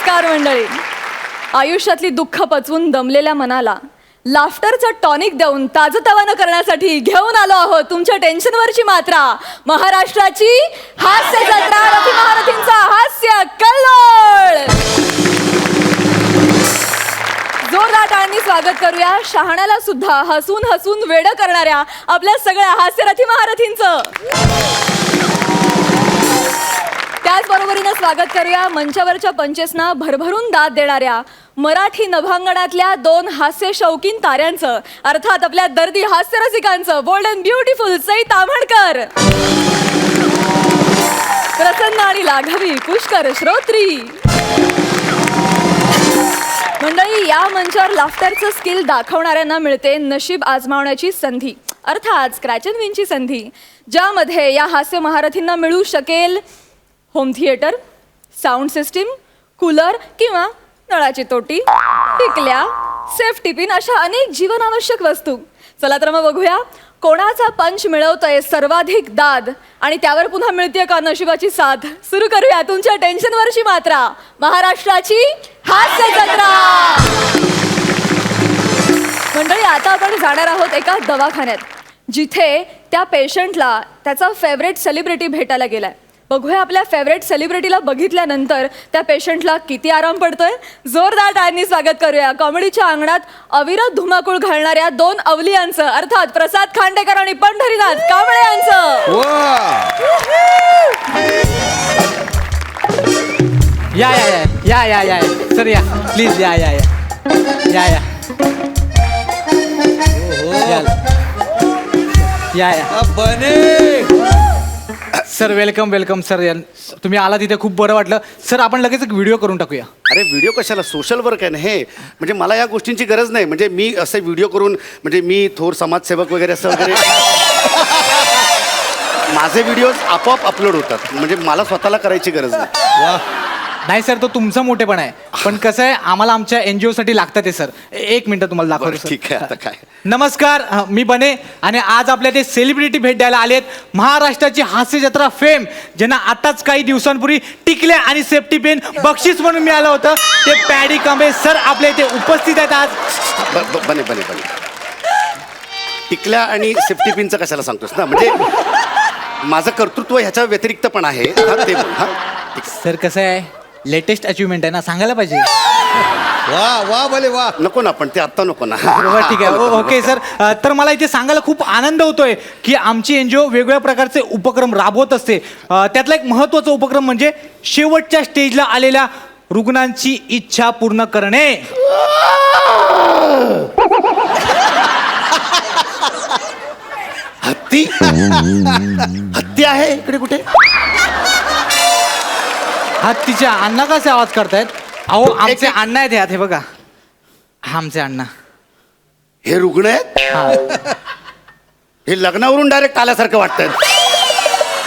नमस्कार मंडळी. आयुष्यातली दुःख पचवून दमलेल्या मनाला लाफ्टरचं टॉनिक देऊन ताजतवानं करण्यासाठी घेऊन आलो आहोत तुमच्या टेन्शनवरची मात्रा. महाराष्ट्राची हास्य जत्रा, रफी महारथींचा हास्य कल्लोळ. जोरदार टाळ्यांनी स्वागत करूया शहाण्याला सुद्धा हसून हसून वेडं करणाऱ्या आपल्या सगळ्या हास्यरथी महारथींचं. त्याचबरोबरीनं स्वागत करूया मंचावरच्या पंचेसना भरभरून दाद देणाऱ्या मराठी नभांगणातल्या दोन हास्य शौकीन ताऱ्यांचं, अर्थात आपल्या दर्दी हास्यरसिकांचं. Bold and beautiful Sai Tamhankar, प्रसन्न आणि लाघवी पुष्कर श्रोत्री. मंडळी, या मंचावर लाफ्टरचं स्किल दाखवणाऱ्यांना मिळते नशीब आजमावण्याची संधी, अर्थात स्क्रॅच अँड विनची संधी, ज्यामध्ये या हास्य महारथींना मिळू शकेल home theatre, sound system, cooler किंवा नळाची तोटी, टिकल्या, सेफ्टी पिन अशा अनेक जीवनावश्यक वस्तू. चला तर मग बघूया कोणाचा पंच मिळवतोय सर्वाधिक दाद आणि त्यावर पुन्हा मिळते का नशिबाची साथ. सुरू करूया तुमच्या टेन्शनवरची मात्रा, महाराष्ट्राची हास्य जत्रा. मंडळी, आता आपण जाणार आहोत एका दवाखान्यात, जिथे त्या पेशंटला त्याचा फेवरेट सेलिब्रिटी भेटायला गेलाय. बघूया आपल्या फेवरेट सेलिब्रिटीला बघितल्यानंतर त्या पेशंटला किती आराम पडतोय. जोरदार टाळ्यांनी स्वागत करूया कॉमेडीच्या अंगणात अविरत धुमाकूळ घालणाऱ्या दोन अवलियांचं, अर्थात प्रसाद खांडेकर आणि पंढरीनाथ कांबळे यांचं. या या या या या सर, या प्लीज, या या या या या या बने सर. Welcome welcome sir. तुम्ही आला तिथे खूप बरं वाटलं सर. आपण लगेच एक व्हिडिओ करून टाकूया. अरे व्हिडिओ कशाला, सोशल वर्क आहे ना हे. म्हणजे मला या गोष्टींची गरज नाही. म्हणजे मी असे व्हिडिओ करून, म्हणजे मी थोर समाजसेवक वगैरे असं वगैरे माझे व्हिडिओज आपोआप अपलोड होतात. म्हणजे मला स्वतःला करायची गरज नाही. नाही सर, तो तुमचा मोठेपण आहे, पण कसं आहे आम्हाला आमच्या NGO साठी लागतं ते सर. एक मिनिट तुम्हाला दाखवतो. ठीक आहे, आता काय. नमस्कार, मी बने आणि आज आपल्या ते सेलिब्रिटी भेट द्यायला आलेत. महाराष्ट्राची हास्य जत्रा फेम, ज्यांना आताच काही दिवसांपूर्वी टिकल्या आणि सेफ्टी पेन बक्षीस म्हणून मिळालं होतं, ते पॅडी कांबळे सर आपल्या इथे उपस्थित आहेत आज. बने बने बने टिकल्या आणि सेफ्टी पिनचं कशाला सांगतोस ना. म्हणजे माझं कर्तृत्व ह्याच्या व्यतिरिक्त पण आहे. ते बोल. हा सर, कसं आहे लेटेस्ट अचिव्हमेंट आहे ना, सांगायला पाहिजे. वा वा भले वा. नको ना, पण ते आत्ता नको ना. बरोबर, ठीक आहे. Okay sir. तर मला इथे सांगायला खूप आनंद होतोय की आमची NGO वेगवेगळ्या प्रकारचे उपक्रम राबवत असते. त्यातला एक महत्त्वाचा उपक्रम म्हणजे शेवटच्या स्टेजला आलेल्या रुग्णांची इच्छा पूर्ण करणे. हत्ती हत्ती आहे इकडे कुठे? हत्तीच्या अण्णा कसे आवाज करतायत? अहो, आमचे अण्णा आहेत ह्यात, हे बघा, आमचे अण्णा. हे रुग्ण आहेत? हे लग्नावरून डायरेक्ट आल्यासारखं वाटतंय.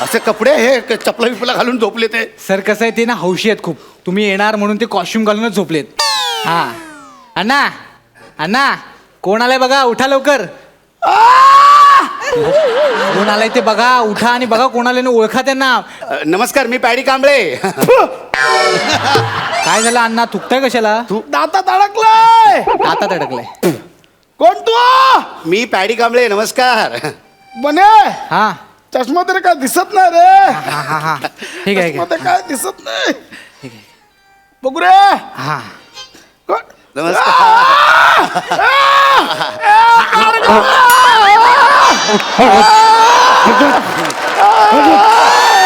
असे कपडे, हे चपला बिपला घालून झोपले ते. सर, कसं आहे ते ना हौशी आहेत खूप. तुम्ही येणार म्हणून ते कॉस्ट्युम घालूनच झोपलेत. हा अण्णा, अण्णा कोण आलाय बघा, उठा लवकर. कोण आलाय ते बघा, उठा आणि बघा कोण आले, ओळखा त्यांना. नमस्कार, मी पॅडी कांबळे. काय झालं अण्णा, थुकताय कशाला? दातात अडकलाय. दातात अडकलाय. कोण तू? मी पॅडी कांबळे, नमस्कार. बने, हा चष्मा तरी काय दिसत नाही रे. हा हा हा ठीक आहे, चष्मा तर काय दिसत नाही. ठीक आहे. बघू रे. हा कोण? नमस्कार.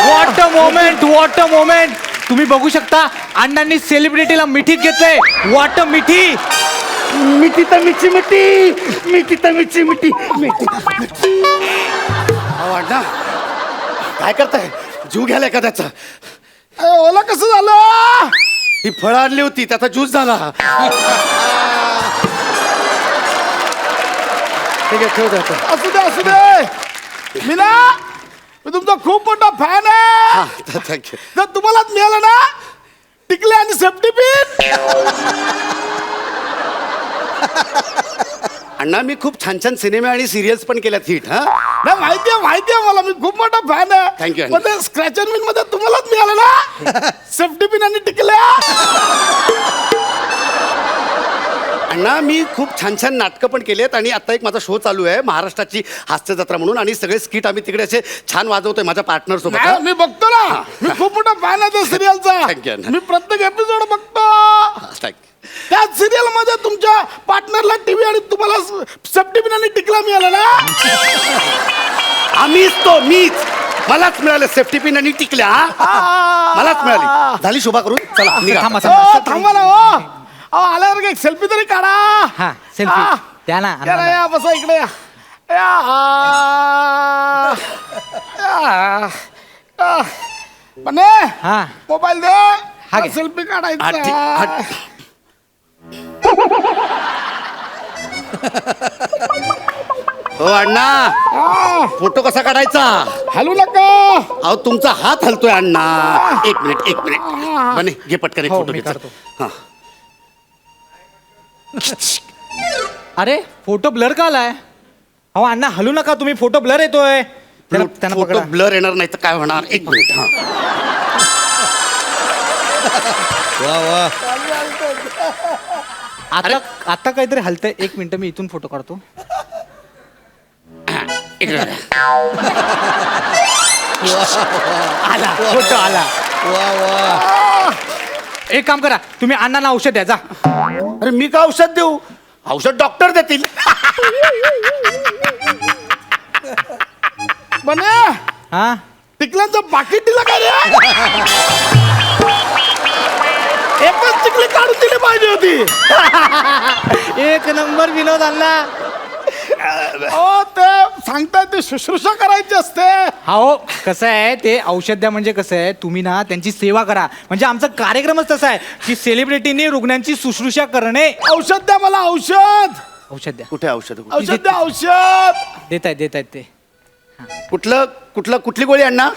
What a moment, what a moment. तुम्ही बघू शकता अण्णांनी सेलिब्रिटीला मिठीत घेतलंय. व्हॉट अ मिठी. मिठी तर मिठी मिठी, मिठी तर मिठी मिठी मिठी. अण्णा काय करताय? जीव घ्यायला एखाद्याचा. ओला कसं झालं? ही फळं आणली होती, त्याचा ज्यूस झाला. ठीक आहे, ठेव द्या. असू दे असू दे. मी ना, मी तुमचा खूप मोठा फॅन आहे. थँक्यू. जर तुम्हालाच मिळालं ना टिकले आणि सेफ्टी पिन. अण्णा मी खूप छान छान सिनेमे आणि सिरियल्स पण केल्यात हिट. हा नाही माहितीये मला, मी खूप मोठा फॅन आहे. Thank you. पण ते स्क्रॅच अँड विन मध्ये तुम्हालाच मिळालं ना सेफ्टी पिन आणि टिकल्या. अण्णा मी खूप छान छान नाटकं पण केली आणि आता एक माझा शो चालू आहे महाराष्ट्राची हास्य जत्रा म्हणून आणि सगळे स्किट आम्ही तिकडे असे छान वाजवतोय माझ्या पार्टनर सोबत नाही, मी बघतो ना. मी खूप मोठा फॅन आहे त्या Thank you, सिरियलचा. अण्णा. मी प्रत्येक एपिसोड बघतो. Thank you. त्या सिरियल मध्ये तुमच्या पार्टनरला टीव्ही आणि तुम्हाला सेफ्टी पिन आणि टिकला मिळाला ना. मीच मलाच मिळालं सेफ्टी पिन आणि टिकल्या मलाच मिळाली. झाली शोभा करून चला निघा. थांबा, थांबा ना. आल्यावर एक सेल्फी तरी काढा. हा सेल्फी द्या ना या ना, या बसा इकडे या. पण हा मोबाईल दे. हा घे. सेल्फी हा, ठीक. हा. काढायचा. हो अण्णा फोटो कसा काढायचा? हलू नका. अहो तुमचा हात हलतोय अण्णा. एक मिनिट बने घे पटकन एक हो, फोटो मी घ्यायचा. काढतो. हा अरे फोटो ब्लर का आलाय? अहो अण्णा हलू नका तुम्ही, फोटो ब्लर येतोय. त्यांना फोटो पकडा. ब्लर येणार नाही तर काय होणार? एक मिनिट. हा आता काहीतरी हलतंय. एक मिनिट मी इथून फोटो काढतो. इकडे बघा. आला फोटो आला. एक काम करा तुम्ही अण्णांना औषध द्या जा. अरे मी का औषध देऊ? औषध डॉक्टर देतील. बने हा टिकल्यांचं पाकिट दिलं का रे? एकच टिकली काढून दिली पाहिजे होती. एक नंबर विनोद अण्णा. ओ ते सांगताय ते शुश्रूषा करायची असते. हो कसं आहे ते औषध द्या म्हणजे कसं आहे तुम्ही ना त्यांची सेवा करा. म्हणजे आमचा कार्यक्रमच तसा आहे की सेलिब्रिटीनी रुग्णांची शुश्रूषा करणे. औषध द्या मला. औषध औषध द्या. कुठे औषध? औषध द्या. औषध देत आहेत ते. कुठली गोळी अण्णा?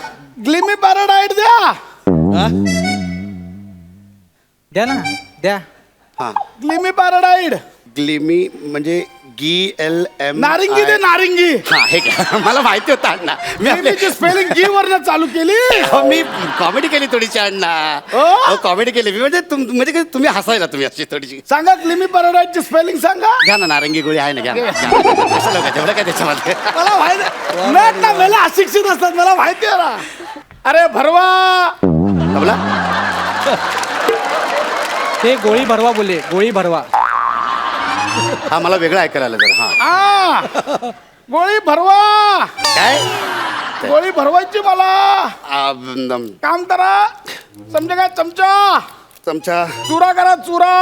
ग्लिमी पॅराडाईट द्या. द्या ना द्या. हा ग्लिमी पॅराडाईट. ग्लिमी म्हणजे GLM. नारिंगी दे. नारिंगी. हा हे काय मला माहिती होतं अण्णा. ग्लिमीची स्पेलिंग गी वरनं चालू केली. मी कॉमेडी केली थोडीशी अण्णा. कॉमेडी केली मी म्हणजे म्हणजे तुम्ही हसायला तुम्ही अशी थोडीशी. सांगा ग्लिमी पॅराडाईटची स्पेलिंग सांगा. घ्या ना नारंगी गोळी आहे ना घ्या ना. कशाला उगाच एवढं काय त्याच्यामध्ये? मला माहिती नाही ना. मला अशिक्षित असतात मला माहिती आहे ना. अरे भरवा. बोला ते गोळी भरवा बोलले. गोळी भरवा. हा मला वेगळं ऐकायला आलं जरा. हा आ, गोळी भरवा. काय गोळी भरवायची मला. काम करा. समजा काय चमचा चमचा चुरा करा. चुरा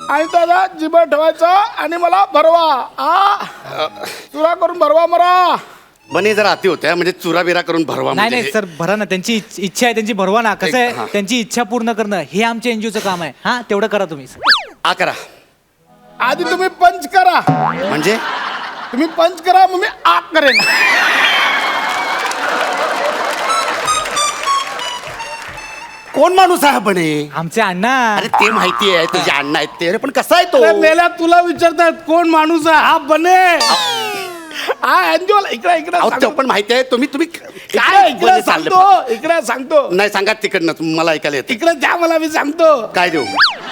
आणि त्याला जिभा ठेवायचा आणि मला भरवा. चुरा करून भरवा मला. बने जरा अति होत्या म्हणजे चुरा बिरा करून भरवा. नाही म्हणजे नाही सर भरा ना. त्यांची इच्छा आहे त्यांची भरवा ना. कसं हा. आहे त्यांची इच्छा पूर्ण करणं हे आमच्या एनजीओचं काम आहे. हा तेवढं करा तुम्ही. आ करा आधी तुम्ही पंच करा. म्हणजे तुम्ही पंच करा मग मी आग करेन. कोण माणूस आहे बने? आमचे अण्णा. अरे ते माहिती आहे तुझे अण्णा आहेत ते. अरे पण कसा आहे तो? अरे मेल्या तुला विचारतात कोण माणूस आहे. हा बने. हा एन्जॉय. इकडे इकडे अहो, ते पण माहिती आहे. तुम्ही काय इकडे बने चाललं. सांगतो. इकडे सांगतो. नाही सांगा तिकडनं मला ऐकायला येते. इकडे द्या मला. मी सांगतो. काय देऊ?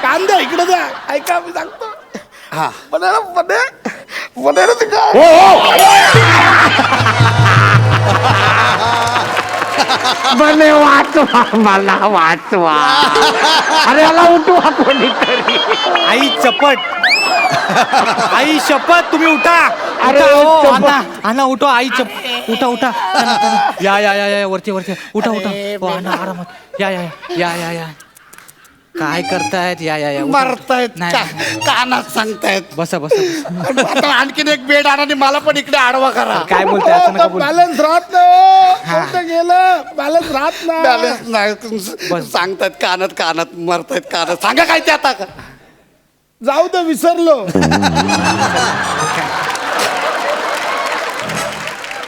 कांदा इकडे द्या. ऐका मी सांगतो. हा बने बने बने रे तिकडे. बने वाचवा मला वाचवा. अरे याला उठवा कोणीतरी. आई चपट. आई शपथ तुम्ही उठा. अरे, उठा, हो, चपट. अण्णा अण्णा उठो. आई चप उठा उठा. चला, चला. या वरती वरती उठा उठा. हो, अण्णा आरामात. या काय करतायत? या उठा. मारतायत नाही, नाही. कानात सांगतायत. बसा बसा. आता आणखीन एक बेड आणा आणि मला पण इकडे आडवा करा. काय बोलताय असं नका बोलू. बॅलन्स राहत नाही. कुठे गेलं बॅलन्स राहत नाही. बॅलन्स नाही सांगतायत कानात मारतायत कानात. सांगा काय ते आता. जाऊ दे विसरलो.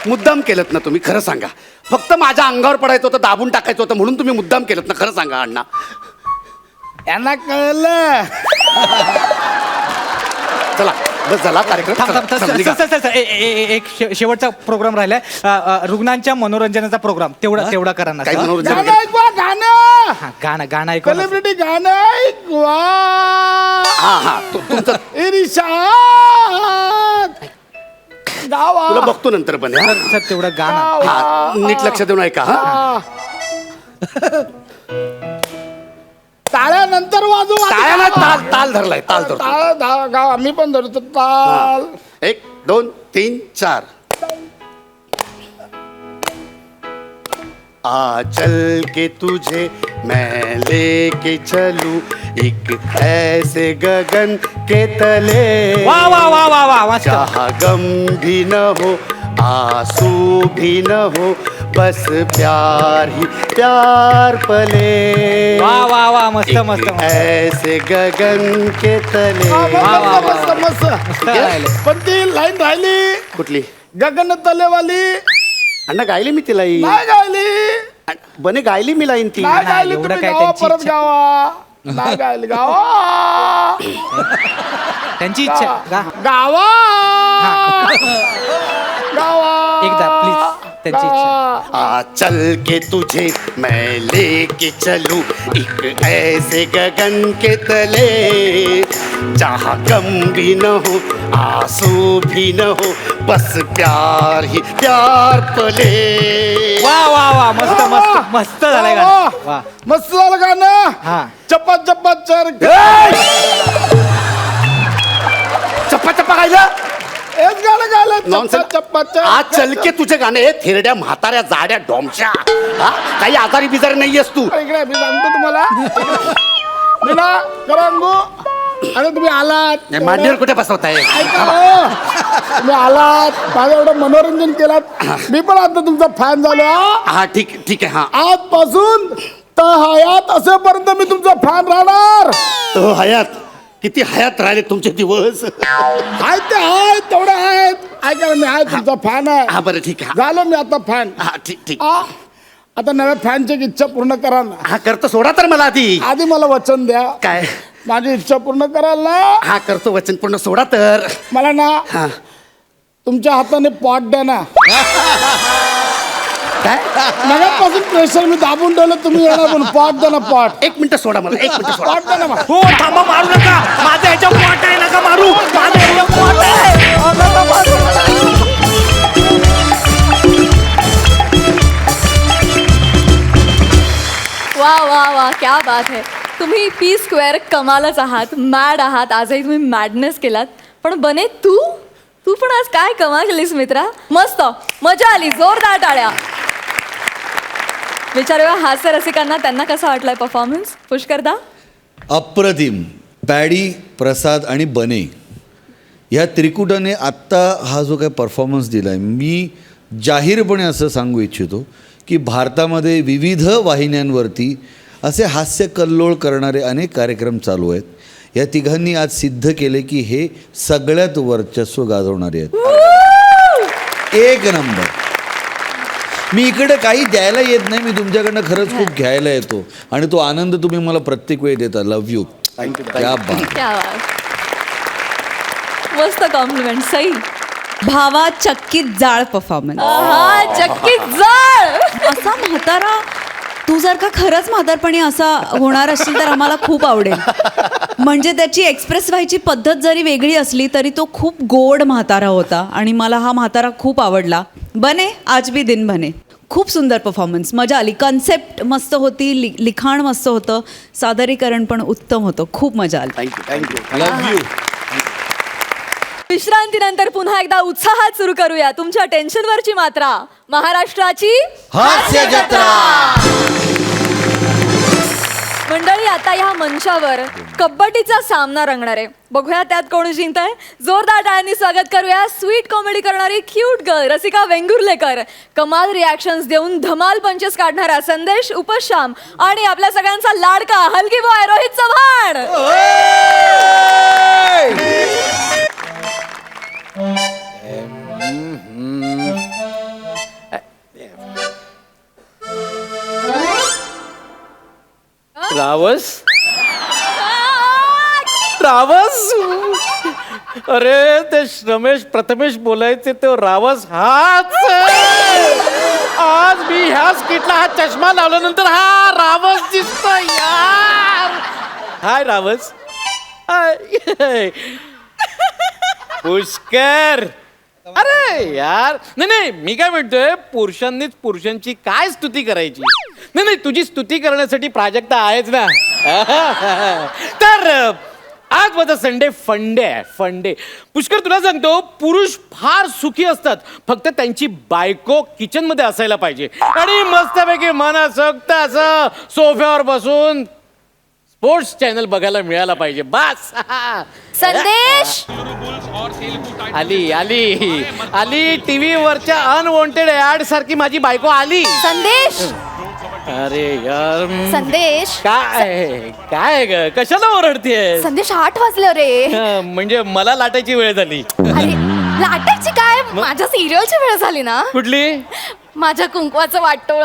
मुद्दाम केलं ना तुम्ही? खरं सांगा. फक्त माझ्या अंगावर पडायचं होतं, दाबून टाकायचं होतं म्हणून तुम्ही मुद्दाम केलं ना? खरं सांगा अण्णा. यांना कळलं. चला बस झाला कार्यक्रम. थांब, थांब, चला, थांब, निघा. सर, एक शेवटचा प्रोग्राम राहिलाय. रुग्णांच्या मनोरंजनाचा प्रोग्राम तेवढा करा ना काही सर. मनोरंजन गाणं ऐकवा. गाणं हा, गाणं ऐकू ना. सेलिब्रिटी गाणं ऐकवा. हा तुमचं इरिशाद गावा तुला बघतो नंतर पण हा. सर तेवढं गाणं हा, नीट लक्ष देऊन ऐका हा. टाळ्या नंतर वाजू टाळ्याला ताल धरलाय ताल धरतो टाळ गावा मी पण धरतो ताल 1 2 3 4 आ चल के तुझे मैं लेके चलूं एक ऐसे गगन के तले वा वा वा वा वा मस्त जहाँ गम भी न हो आंसू भी न हो बस प्यार ही प्यार पले वा वा वा मस्त मस्त एक मस्त ऐसे गगन के तले मस्त मस्त मस्त गायलंय. पण ती लाईन राहिली कुठली गगन तलेवाली अण्णा गायली मी ती लाईन नाही गायली बने गायली मी लाईन ती नाही गायली एवढं तुम्ही काय गावा त्यांची परत इच्छा. गावा नाही गायली गावा त्यांची इच्छा गा गावा गावा एकदा प्लीज त्यांची इच्छा आ चल के तुझे मैं लेके चलूं एक ऐसे गगन के तले जहाँ गम भी न हो आंसू भी न हो बस प्यार ही प्यार पले वा वा वा मस्त मस्त मस्त झालंय गाणं वा मस्त झालं गाणं हा चप्पा चप्पा चर चप्पा चप्पा गायलं हेच गाणं गायलं चप्पा Nonsense. चप्पा चर आज चल के तुझे गाणे हे थेरड्या म्हाताऱ्या जाड्या डोमच्या हा काही आजारी बिजारी नाहीयेस तू इकडे मी सांगतो तुम्हाला बिना करंगू आणि तुम्ही आलात मांडीवर कुठे बसवताय ऐका हो. तुम्ही आलात माझं एवढं मनोरंजन केलात मी पण आता तुमचा फॅन झालो हा. हा ठीक आहे हा आजपासून तर हयात असेपर्यंत मी तुमचा फॅन राहणार तो हयात किती हयात राहिले तुमचे दिवस आहेत ते आहेत तेवढे आहेत ऐका ना, मी आहे तुमचा फॅन आहे हा बरं ठीक आहे झालो मी आता फॅन हा ठीक आता नव्या फॅनची एक इच्छा पूर्ण करा ना हा करतो सोडा तर मला आधी आधी मला वचन द्या काय माझी इच्छा पूर्ण कराल ना हा करतो वचन पूर्ण सोडा तर मला ना हा तुमच्या हाताने पॉट द्या ना काय नव्यापासून प्रेशर मी दाबून ठेवलं तुम्ही येणार पण पॉट द्या ना पॉट 1 मिनिट सोडा मला 1 मिनिट सोडा पॉट द्या ना मला. हो थांबा मारू नका माझं ह्याच्या पोट आहे नका मारू माझं ह्याच्या पोट आहे वा वा वा क्या बात है तुम्ही पी स्क्वेअर कमालच आहात मॅड आहात आजही तुम्ही मॅडनेस केलात पण बने तू तू पण आज काय कमाल केलीस मित्रा मस्त मजा आली जोरदार टाळ्या विचारूया हास्य रसिकांना त्यांना कसा वाटलाय परफॉर्मन्स पुष्करदा अप्रतिम पॅडी प्रसाद आणि बने ह्या त्रिकुटाने आत्ता हा जो काय परफॉर्मन्स दिला आहे मी जाहीरपणे असं सांगू इच्छितो की भारतामध्ये विविध वाहिन्यांवरती असे हास्य कल्लोळ करणारे अनेक कार्यक्रम चालू आहेत या तिघांनी आज सिद्ध केले की हे सगळ्यात वर्चस्व गाजवणारे आहेत एक नंबर मी इकडे काही द्यायला येत नाही मी तुमच्याकडनं खरंच खूप घ्यायला येतो आणि तो आनंद तुम्ही मला प्रत्येक वेळी देता लव्ह यू क्या बात क्या बात मस्त कॉम्प्लिमेंट सई भावा चक्कीत जाळ परफॉर्मन्स हा चक्कीत जळ असा म्हातारा तू जर का खरंच म्हातारपणी असा होणार असेल तर आम्हाला खूप आवडेल म्हणजे त्याची एक्सप्रेस व्हायची पद्धत जरी वेगळी असली तरी तो खूप गोड म्हातारा होता आणि मला हा म्हातारा खूप आवडला बने आज भी दिन बने खूप सुंदर परफॉर्मन्स मजा आली कन्सेप्ट मस्त होती लिखाण मस्त होतं सादरीकरण पण उत्तम होतं खूप मजा आली थँक्यू लव्ह यू विश्रांतीनंतर पुन्हा एकदा उत्साहात सुरू करूया तुमच्या टेन्शनवरची मात्रा महाराष्ट्राची हास्य जत्रा मंडळी आता या मंचावर कबड्डीचा सामना रंगणार आहे बघूया त्यात कोण जिंकत आहे जोरदार टाळ्यांनी स्वागत करूया स्वीट कॉमेडी करणारी क्यूट गर्ल रसिका वेंगुर्लेकर कमाल रिॲक्शन्स देऊन धमाल पंचेस काढणारा संदेश उपश्याम आणि आपल्या सगळ्यांचा लाडका हलगी बॉय रोहित चव्हाण रावस रावस अरे ते रमेश प्रथमेश बोलायचे ते रावस हाच आज मी ह्या स्किटला हा चष्मा लावल्यानंतर हा रावस दिसतोय यार हाय रावस पुष्कर, अरे यार, नाही मी काय म्हणतोय, पुरुषांनीच पुरुषांची काय स्तुती करायची. नाही तुझी स्तुती करण्यासाठी प्राजक्ता आहेच ना. तर आज माझा संडे फंडे आहे, फंडे. पुष्कर, तुला सांगतो, पुरुष फार सुखी असतात, फक्त त्यांची बायको किचन मध्ये असायला पाहिजे आणि मस्तपैकी मनसोक्त असं सोफ्यावर बसून स्पोर्ट्स चॅनल बघायला मिळायला पाहिजे. बस. संदेश, आली आली आली टीव्ही वरच्या अनवॉन्टेड ऍड सारखी माझी बायको आली. संदेश, अरे यार, संदेश, काय ग, कशाला ओरडतेय? संदेश 8 वाजले रे. म्हणजे मला लाटायची वेळ झाली. अरे लाटायची काय, माझ्या सिरियलची वेळ झाली ना. कुठली? माझ्या कुंकवाचं वाटोळ.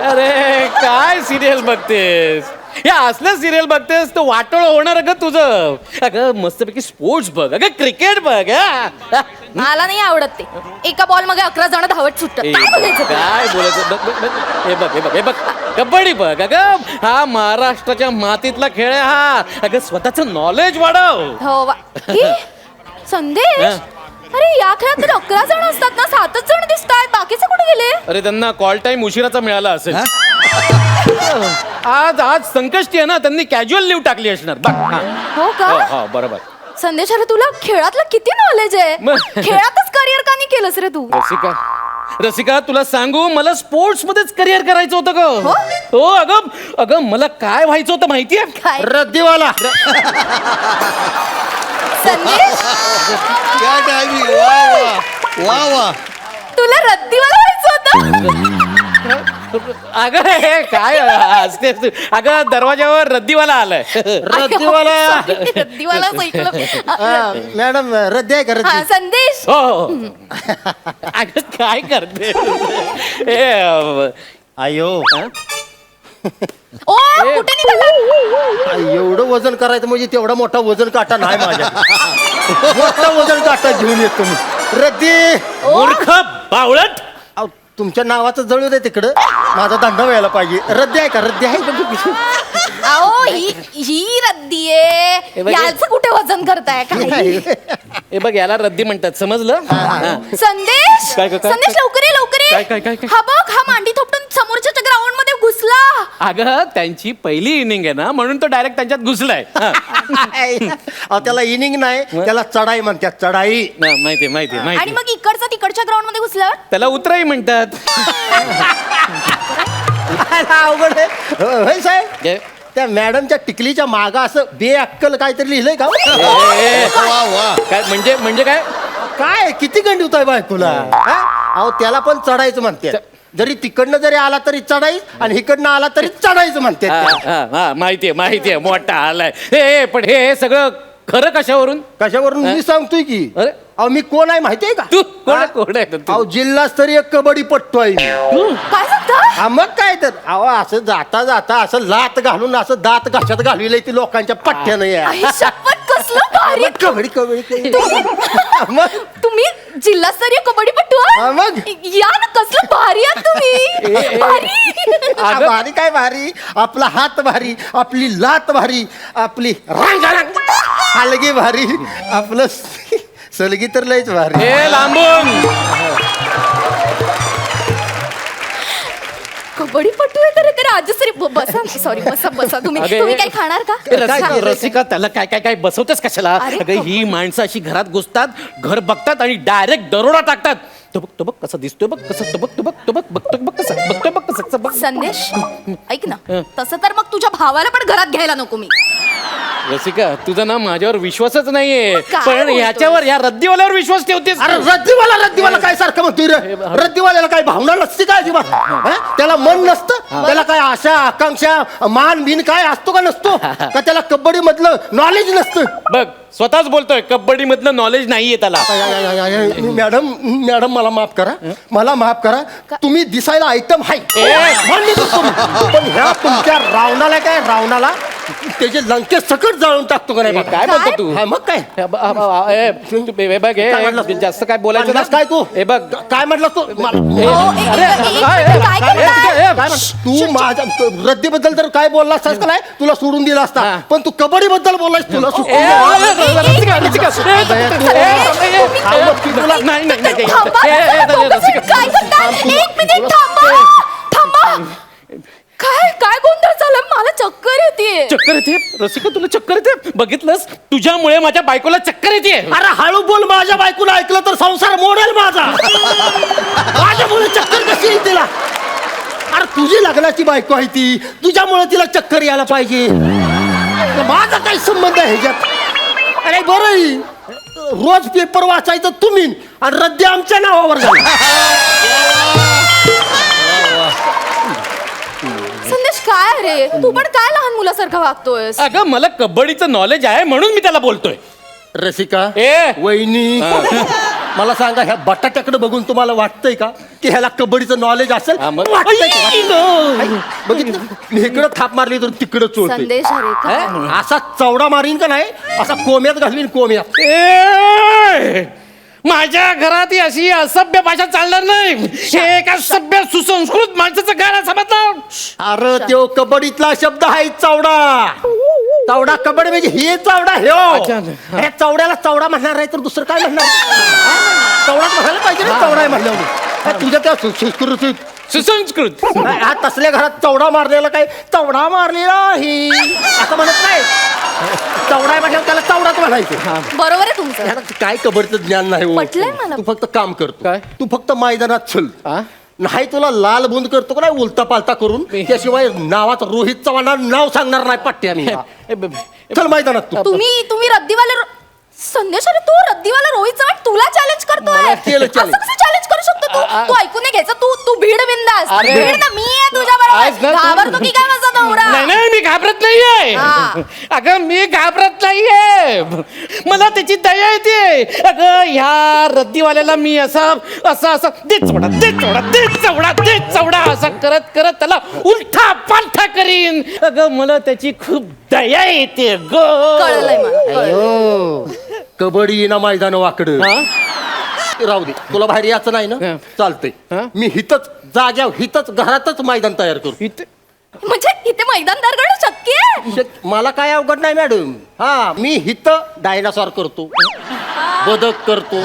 अरे काय सिरियल बघतेस? या असल्या सिरियल बघतेस तर वाटोळ होणार अगं तुझं. अगं मस्तपैकी स्पोर्ट्स बघ, अगं क्रिकेट बघ. मला नाही आवडत ते. एका बॉल मध्ये 11 जण धावत सुटतात. काय बघायचं ते? काय बोलायचं? हे बघ कबड्डी बघ. अगं हा महाराष्ट्राच्या मातीतला खेळ आहे हा. अगं स्वतःचं नॉलेज वाढव. हो संदेश, अरे या खेळात तर 11 जण असतात ना, 7च जण दिसतात. बाकीचे कुठे गेले? अरे त्यांना कॉल टाइम उशिराचा मिळाला असेल. आज संकष्टी आहे ना, त्यांनी कॅज्युअल लिव्ह टाकली असणार. बघ. हो का? हो बरोबर. संदेश, अरे तुला खेळातलं किती नॉलेज आहे. खेळातच करिअर का नाही केलंस रे तू? रसिका तुला सांगू, मला स्पोर्ट्स मध्येच करिअर करायचं होतं ग. हो अगं मला काय व्हायचं होतं माहितीये? काय? रद्दीवाला. संदेश, क्या टायमिंग, वा वा वा. तुला रद्दीवाला व्हायचं होतं? अगं हे काय असतेस तू? अगं दरवाजावर रद्दीवाला आलाय. रद्दीवाला ऐकलं. मॅडम रद्दी आहे का हा, रद्दी? संदेश, हो. अगं काय करते? अयो ओ कुठे निघाला? एवढं वजन करायचं म्हणजे तेवढा मोठा वजन काटा नाही माझ्या. मोठा वजन काटा घेऊन येतो मी. रद्दी. मूर्ख बावळट. अहो, तुमच्या नावाचं जळू दे तिकडं, माझा धंदा व्हायला पाहिजे. रद्दी आहे का? रद्दी आहे का? अहो ही रद्दी आहे. याचं कुठे वजन करताय काय? हे बघ याला रद्दी म्हणतात, समजलं? संदेश, काय? संदेश लवकर ये, लवकर ये. काय? हा बघ, हा मांडी थोपटून समोरच्या ग्राउंड मध्ये घुसला. अगं त्यांची पहिली इनिंग आहे ना, म्हणून तो डायरेक्ट त्यांच्यात घुसलाय. अहो, त्याला इनिंग नाही, त्याला चढाई म्हणतात. चढाई. माहिती आणि मग इकडचा तिकडच्या ग्राउंड मध्ये घुसल्यावर त्याला उतराई म्हणतात. अवघड आहे. होय साहेब, त्या मॅडमच्या टिकलीच्या मागा असं बेअक्कल काहीतरी लिहिलंय का? वा वा. काय म्हणजे काय? काय किती गंडीवत आहे बायकोला? अहो त्याला पण चढायचं म्हणते. जरी तिकडनं जरी आला तरी चढाई, आणि इकडनं आला तरी चढायचं म्हणते. हा माहितीये मोठा आलाय. हे पण हे सगळं खरं कशावरून? कशावरून मी सांगतोय की. अरे अहो मी कोण आहे माहितीये का? तू कोण आहे तू? अहो जिल्हास्तरीय कबड्डी पट्टू आहे मी. काय सांगता? हा मग काय तर. अहो असं जाता असं लात घालून असं दात घशात घालविलंय ती लोकांच्या पठ्ठ्यानं या. आई शपथ, कसलं भारी. कबड्डी. मग तुम्ही जिल्हास्तरीय कबड्डीपटू हा, मग? या ना, कसलं भारी आहात तुम्ही. भारी. हा, भारी काय भारी? आपला हात भारी, आपली लात भारी, आपली रांग हलगी भारी, आपलं सलगी तर लयच भारी. हे लांबून कबड्डीपटू आहे तर ते राजश्री. बसा, सॉरी, बसा. तुम्ही काय खाणार का? रसिका त्याला काय बसवतेस कशाला? अरे, अगं ही माणसं अशी घरात घुसतात, घर बघतात आणि डायरेक्ट दरोडा टाकतात. तो बघ कसा दिसतोय, बघ कसं, तो बघ कसं बघ. संदेश, ऐक ना, तसं तर मग तुझ्या भावाला पण घरात घ्यायला नको मी. रसिका तुझा ना माझ्यावर विश्वासच नाहीये, काय पण बोलतोय? ह्याच्यावर या रद्दीवाल्यावर विश्वास ठेवतेस. अरे रद्दीवाला काय सारखं म्हणतोय रे? रद्दीवाल्याला काय भावना नसते काय अजिबात? हा? त्याला मन नसतं? त्याला काय आशा आकांक्षा मान बिन काय असतो का नसतो? का त्याला कबड्डी मधलं नॉलेज नसतं? बघ स्वतःच बोलतोय कबड्डी मधलं नॉलेज नाहीये त्याला. मॅडम मला माफ करा. तुम्ही दिसायला आयटम हाय मान्य करतो मी. पण ह्या तुमच्या रावणाला त्याचे लंकेत सकट जाळून टाकतो का नाही बघ. काय बोलतो तू हा, मग काय हे बघ काय म्हटलं तू? जास्त काय बोलायचं म्हणलास ना. काय तू हे बघ काय म्हटलं तू मला- काय करताय? काय म्हण- तू माझ्या रद्दीबद्दल तर काय बोलला असतास का नाही तुला सोडून दिला असता हा. पण तू कबड्डी बद्दल बोललास तुला सुटून ए, दिलं. रसिका, रसिका. नाही नाही नाही थांबा, काय करताय? एक मिनिट थांबा थांबा काय काय गोंधळ झाला मला चक्कर येते चक्कर येते रसिका तुला चक्कर येते बघितलंस तुझ्यामुळे माझ्या बायकोला चक्कर येते अरे हळू बोल माझ्या बायकोला ऐकलं तर संसार मोडेल माझा माझ्यामुळे चक्कर कशी येईल तिला अरे तुझी लग्नाची बायको आहे ती तुझ्यामुळे तिला चक्कर यायला पाहिजे माझा काही संबंध आहे ह्याच्यात अरे बरं रोज पेपर वाचायचं तुम्ही आणि रद्दी आमच्या नावावर झाली संदेश काय रे तू पण काय लहान मुलासारखा वागतोयस अगं मला कबड्डीचं नॉलेज आहे म्हणून मी त्याला बोलतोय रसिका ए वहिनी मला सांगा ह्या बटाट्याकडे बघून तुम्हाला वाटतंय का की ह्याला कबड्डीचं नॉलेज असेल हा, मग- वाटतंय का? बघितलं मी इकडं थाप मारली तर तिकडं चोळते संदेश अरे काय असा चवडा मारीन का नाही असा कोम्यात घालवीन कोम्यात ए, माझ्या घरात ही अशी असभ्य भाषा चालणार नाही हे एका सभ्य सुसंस्कृत माणसाचं घर आहे, समजलं अरे त्यो कबड्डीतला शब्द आहे चवडा चवडा कबड्डी म्हणजे हे चवडा अच्छा. ह्यो हे चवड्याला चवडा म्हणणार नाही तर दुसरं काय म्हणणार चवडाच म्हणायला पाहिजे ना चवडा आहे म्हणल्यावर तुझ्या त्या सुसंस्कृत सुसंस्कृत हा तसल्या घरात चवडा मारलेला काय चवडा मारलेला आहे असं म्हणत नाही चवडा आहे म्हटल्यावर त्याला चवडाच म्हणायचं बरोबर आहे तुमचं याला काय कबड्डीचं ज्ञान नाही हो. पटलंय मला. तू फक्त काम करतो काय? तू फक्त मैदानात चल हा? नाही तुला लाल बुंद करतो का नाही उलता पालता करून त्याशिवाय नावात रोहित चव्हाण नाव सांगणार नाही पट्ट्या मी चल मैदानात तू तुम्ही रद्दीवाला संदेश अरे तू रद्दीवाला रोहित चव्हाण तुला चॅलेंज करतोय मला केलं challenge. असं कसं चॅलेंज करू शकतो तू ऐकून नाही घ्यायचं तू भीड बिंदास अरे. भीड ना मी आहे तुझ्या आज ना बरोबर तू- घाबरतो की काय माझा नवरा नाही नाही मी घाबरत नाहीये हा. अगं मी घाबरत नाहीये मला त्याची दया येते अगं ह्या रद्दीवाल्याला मी असं असं असं दे चवडा दे चवडा दे चवडा दे चवडा असं करत करत त्याला उलथा पालथा करीन अगं मला त्याची खूप दया येते कळलंय मला कळलंय. कबड्डी ना मैदान वाकड राहू दे तुला बाहेर यायचं नाही ना हा. चालतंय हा? मी हितच जाग्यावर हितच घरातच मैदान तयार करू म्हणजे इथे मैदान तयार करणं शक्य आहे मला काय अवघड नाही मॅडम हा मी हित डायनासॉर करतो बदक करतो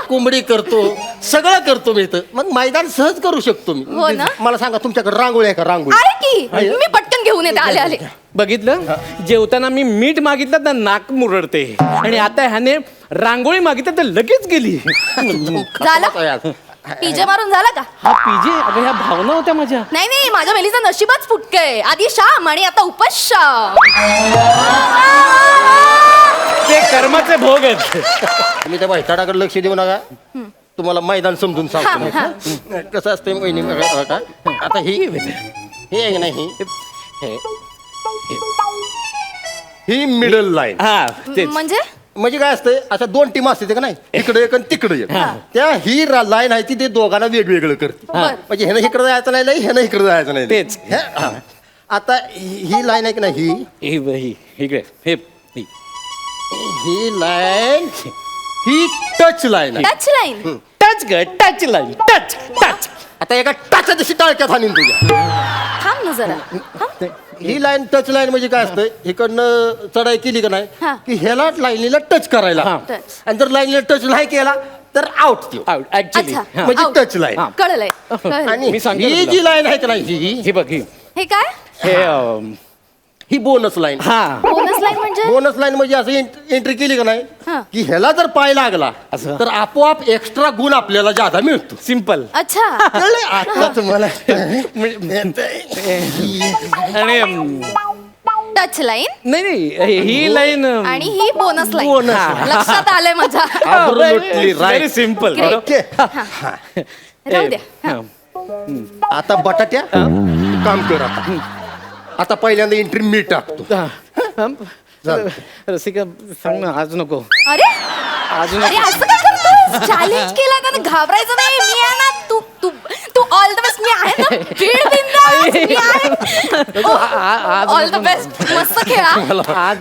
कोंबडी करतो सगळं करतो मी इथं मग मैदान सहज करू शकतो हो मी ना? मला सांगा तुमच्याकडे रांगोळी आहे का रांगोळी आहे की मी पटकन घेऊन येते आले आले बघितलं जेवताना मी मीठ मागितलं तर नाक मुरडते आणि आता ह्याने रांगोळी मागितलं तर लगेच गेली झालं पीजे मारून झाला का हा पीजे अगं ह्या भावना होत्या माझ्या नाही नाही माझ्या मेलीचं नशीबच फुटकय आधी शाम आणि आता उपाश्याम ते कर्माचे भोग आहेत तुम्ही त्या बैठाडाकडे लक्ष देऊ नका तुम्हाला मैदान समजून सांगतो मी. कसं असते वहिनी का आता ही आहे नाही ही मिडल लाईन हा तेच म्हणजे काय असतं अशा दोन टीम असते का नाही इकडे एक आणि तिकडे एक त्या ही लाईन आहे ती ते दोघांना वेगवेगळं करते बरं. म्हणजे ह्यानं इकडे जायचं नाही ह्यानं इकडे जायचं नाही तेच. हा. आता ही लाईन आहे की नाही इकडे हे ही लाईन ही टच लाईन आहे टच लाईन टच ग टच लाईन टच टच आता एका टाचा जशी टाळक्यात हानीन तुझ्या थांब ना जरा थांब. ही लाईन टच लाईन म्हणजे काय असतं इकडनं चढाई केली का हा. नाही की ह्याला लाईनीला टच करायला हा. Touch. आणि जर लाईनीला टच नाही केला तर आउट आउट ऍक्च्युली अच्छा. म्हणजे Out. टच लाईन कळलंय कळलंय. आणि मी सांगतो ही तुला. जी लाईन आहे का नाही हे बघ ही हे काय हे ही बोनस लाईन हा बोनस लाईन म्हणजे बोनस लाईन म्हणजे असं एंट्री केली का हा. नाही की ह्याला जर पाय लागला असं. तर आपोआप एक्स्ट्रा गुण आपल्याला जादा मिळतो सिम्पल अच्छा कळलंय? आता तुम्हाला आणि टच लाईन नाही नाही ही लाईन आणि ही बोनस लाईन Bonus line. लक्षात आलंय माझ्या Absolutely right. Very simple Great. Okay राहू द्या हा. आता बटाट्या काम कर आता आता पहिल्यांदा एंट्री मी टाकतो रसिका सांग ना आज नको अरे अजून अरे असं काय करतोस चॅलेंज केला का ना घाबरायचं नाही मी आहे ना तू तू तू ऑल द बेस्ट. मी आहे ना, बीड बिंदास, मी आहे. All the best. मस्त खेळा.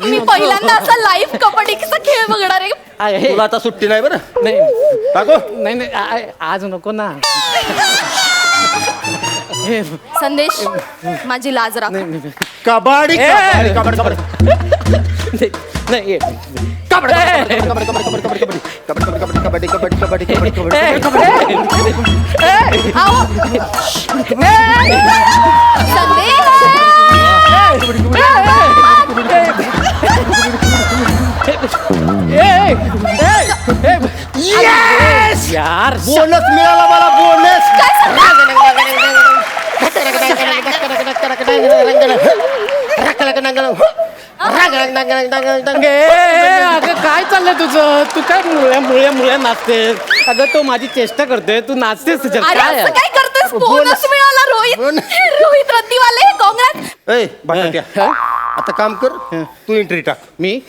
मी पहिल्यांदा असा लाईव्ह कबड्डीचा खेळ बघणार आहे. तुला आता सुट्टी नाही बरं. नाही टाको. नाही आज नको ना. हे, संदेश, माझी लाज राख. कबड्डी ए! कबड्डी कबड्डी नाही ये. कबड्डी कबड्डी कबड्डी कबड्डी कबड्डी कबड्डी कबड्डी कबड्डी कबड्डी आओ. येस यार बोनस मिळाला मला बोनस. अगं काय चाललंय तुझं? तू काय मुळ्या नाचतेस? अगं तो माझी चेष्टा करतोय, तू नाचतेस त्याच्यात अरे काय असं आहे? काय करतोस? बोनस मिळाला रोहित. रोहित रद्दीवाले काँग्रेस. ए बटाट्या, आता काम कर, तू एंट्री टाक. मी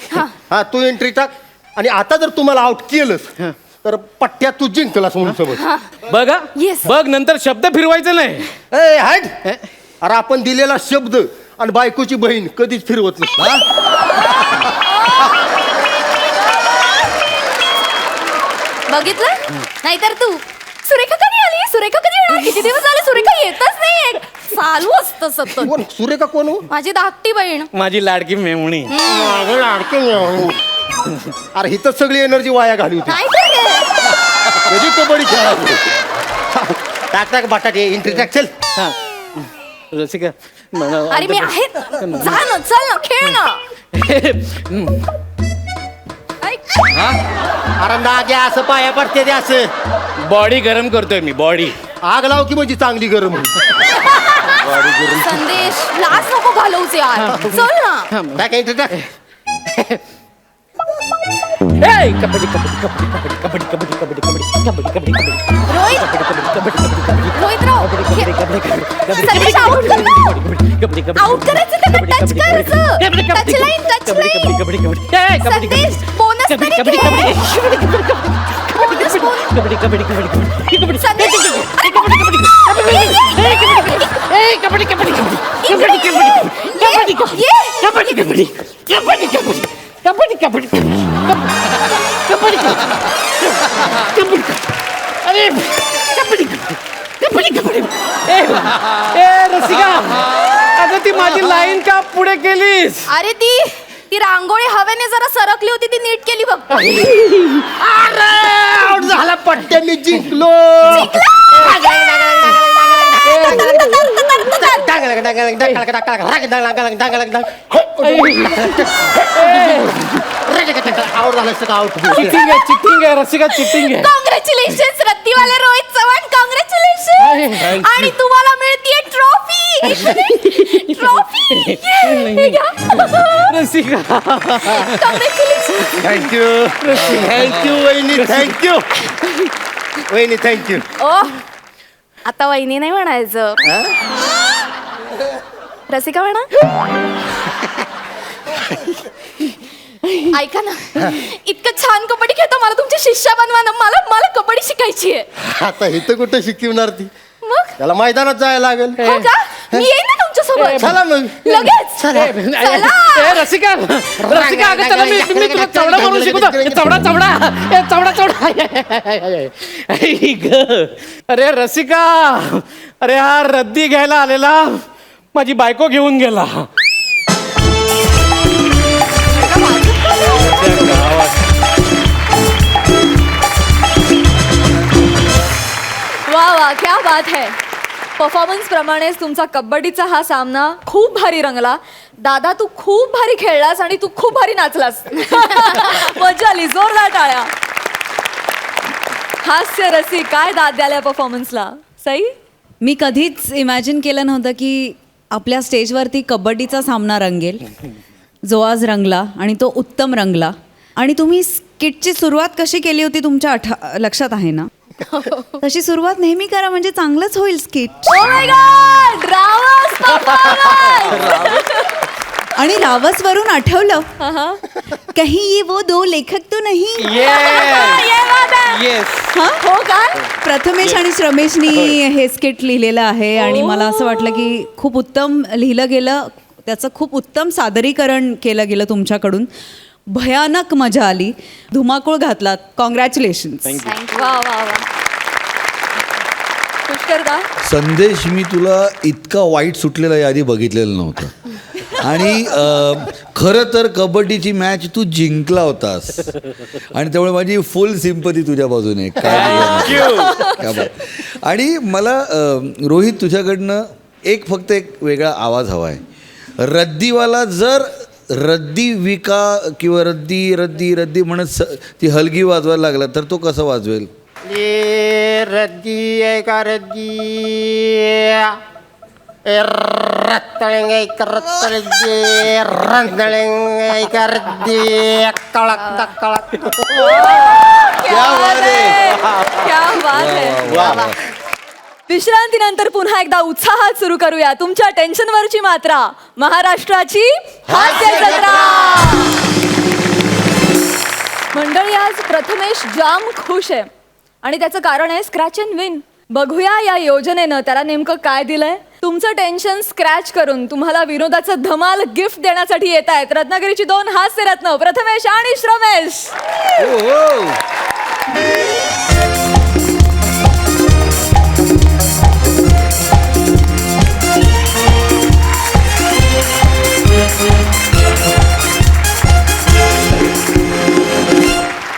हा तू एंट्री टाक. आणि आता जर तुम्हाला आउट केलंस तर पट्ट्या तू जिंकलास म्हणून समज. बघ हा. Yes. बघ नंतर शब्द फिरवायचे नाही. ए हट. अरे आपण दिलेला शब्द आणि बायकोची बहीण कधीच फिरवत नसतो. बघितलं? नाहीतर तू सुरेखा कधी आली? सुरेखा कधी येणार? किती दिवस झाले सुरेखा येतच नाही. चालू असतं सतत. कोण सुरेखा कोण हो? माझी धाकटी बहीण. माझी लाडकी मेवणी. माझं लाडकं मेवणी. अरे ही तर सगळी एनर्जी वाया घाली होती. नाही तर काय? कधी कबड्डी खेळायची. टाक टाक बटाटे एंट्री टाक चल. हा. रसिका अरे मी आहे. जा ना, चल ना, खेळ ना. ऐक. अरे नाग्या असं पाया पडते ते असं. बॉडी गरम करतोय मी बॉडी. आग लाव की म्हणजे चांगली गरम होईल. संदेश, लाज नको घालवूच यार. चल ना. टाक एंट्री टाक. कबड्डी कबड्डी कबड्डी कबड्डी कबड्डी कबड्डी कबड्डी कबड्डी कबड्डी कबड्डी रोहित. रोहित राव. संदेश आउट कर ना. आउट करायचं त्याला टच करायचं. Touch line, touch line. संदेश, बोनस तरी घे. Bonus bone. संदेश. अरे रसिका अगं ती माझी लाईन का पुढे केलीस? अरे ती रांगोळी हवेने जरा सरकली होती, ती नीट केली बघ. अरे आउट झाला पट्ट्या मी जिंकलो. आउट झालं सगळं आउट. चिटिंग आहे रसिका, चिटिंग आहे. कॉंग्रॅच्युलेशन रत्तीवाले रोहित चव्हाण. कॉंग्रॅच्युलेशन. आणि तुम्हाला मिळतीये trophy. Trophy. Rasika congratulation. Thank you वहिनी, थँक्यू वहिनी, थँक्यू. ओ, आता वहिनी नाही म्हणायचं. रसिका म्हणा. ऐका ना, इतकं छान कबड्डी खेळतो, मला तुमची शिष्या बनवा ना. मला कबड्डी शिकायची आहे. आता इथं कुठं शिकवणार ती? मग त्याला मैदानात जायला लागेल. हो का? मी येईन ना तुमच्यासोबत. चला मग. लगेच. चला. रसिका रसिका अगं चला मी तुला चवडा म्हणून शिकवतो. चवडा आई ग. अरे रसिका, अरे हा रद्दी घ्यायला आलेला माझी बायको घेऊन गेला. वा वा, क्या बात है. परफॉर्मन्स प्रमाणेच तुमचा कबड्डीचा हा सामना खूप भारी रंगला. दादा, तू खूप भारी खेळलास आणि तू खूप भारी नाचलास. मजा आली. जोरदार टाळ्या. हास्य रसिक, काय दाद द्याल्या परफॉर्मन्सला. सई. मी कधीच इमॅजिन केलं नव्हतं की आपल्या स्टेजवरती कबड्डीचा सामना रंगेल, जो आज रंगला आणि तो उत्तम रंगला. आणि तुम्ही स्किटची सुरुवात कशी केली होती तुमच्या लक्षात आहे ना? तशी सुरुवात नेहमी करा, म्हणजे चांगलंच होईल स्किट. ओ माय गॉड, रावस परफॉर्मन्स. आणि रावस वरून आठवलं, कहीं ये वो दो लेखक तो नहीं. ये बात है. येस. हो काय? प्रथमेश आणि श्रमेशनी हे स्किट लिहिलेलं आहे आणि मला असं वाटलं की खूप उत्तम लिहिलं गेलं, त्याचं खूप उत्तम सादरीकरण केलं गेलं तुमच्याकडून. भयानक मजा आली, धुमाकूळ घातलात. कॉंग्रॅच्युलेशन्स. वा वा वा. पुष्कर दा, संदेश, मी तुला इतका वाईट सुटलेला याआधी बघितलेलं नव्हतं. आणि खरं तर कबड्डीची मॅच तू जिंकला होतास आणि त्यामुळे माझी फुल सिंपती तुझ्या बाजूने. काय बात. आणि मला रोहित तुझ्याकडनं फक्त एक वेगळा आवाज हवा आहे. रद्दीवाला जर रद्दी विका किंवा रद्दी रद्दी रद्दी म्हणत ती हलगी वाजवायला लागला तर तो कसं वाजवेल? ये रद्दी आहे का रद्दी रत्तळेंगे रत्तळेंगे रंदळेंगे का रद्दी कळक कळक. क्या बात है, क्या बात है. वा वा. विश्रांतीनंतर पुन्हा एकदा उत्साहात सुरू करूया तुमच्या टेन्शनवरची मात्रा, महाराष्ट्राची हास्य जत्रा. मंडळी, आज प्रथमेश जाम खुश आहे आणि त्याचं कारण आहे स्क्रॅच अँड विन. बघूया या योजनेनं त्याला नेमकं काय दिलंय. तुमचं टेन्शन स्क्रॅच करून तुम्हाला विनोदाचं धमाल गिफ्ट देण्यासाठी येत आहेत रत्नागिरीची 2 हास्यरत्न, प्रथमेश आणि श्रमेश.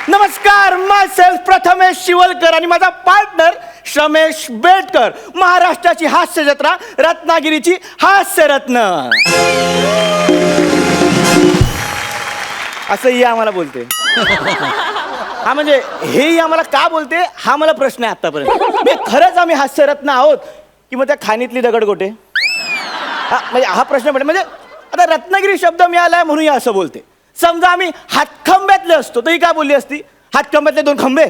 नमस्कार, माय सेल्फ प्रथमेश शिवलकर आणि माझा पार्टनर श्रमेश बेटकर. महाराष्ट्राची हास्य जत्रा, रत्नागिरीची हास्यरत्न. असंही आम्हाला बोलते. हा म्हणजे हेही आम्हाला का बोलते हा मला प्रश्न आहे आतापर्यंत. खरंच आम्ही हास्यरत्न आहोत की मग त्या खाणीतली दगडगोटे? म्हणजे हा प्रश्न पडे. म्हणजे आता रत्नागिरी शब्द मिळालाय म्हणून असं बोलते. समजा आम्ही हातखंब्यातले असतो तर ही काय बोलली असती? हातखंब्यातले 2 खंबे.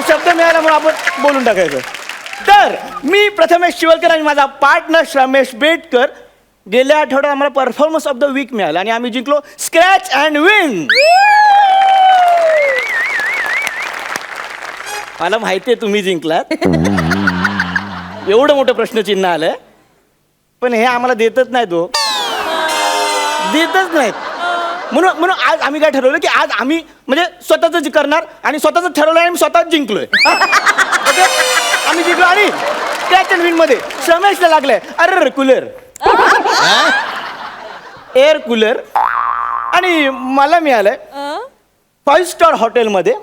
शब्द मिळाला म्हणून आपण बोलून टाकायचं. तर मी प्रथमेश शिवलकर आणि माझा पार्टनर श्रमेश बेटकर गेल्या आठवड्यात आम्हाला परफॉर्मन्स ऑफ द वीक मिळाला आणि आम्ही जिंकलो स्क्रॅच अँड विन. मला माहिती आहे तुम्ही जिंकलात. एवढं मोठं प्रश्नचिन्ह आलंय पण हे आम्हाला देतच नाहीत. देतच नाहीत. म्हणून आज आम्ही काय ठरवलं की आज आम्ही म्हणजे स्वतःच करणार आणि स्वतःच ठरवलं आणि स्वतःच जिंकलोय. आम्ही जिंकलो आणि स्क्रॅच अँड विन मध्ये श्रमेशला लागलंय अरे कूलर, एअर कूलर आणि मला मिळालंय 5 स्टार हॉटेलमध्ये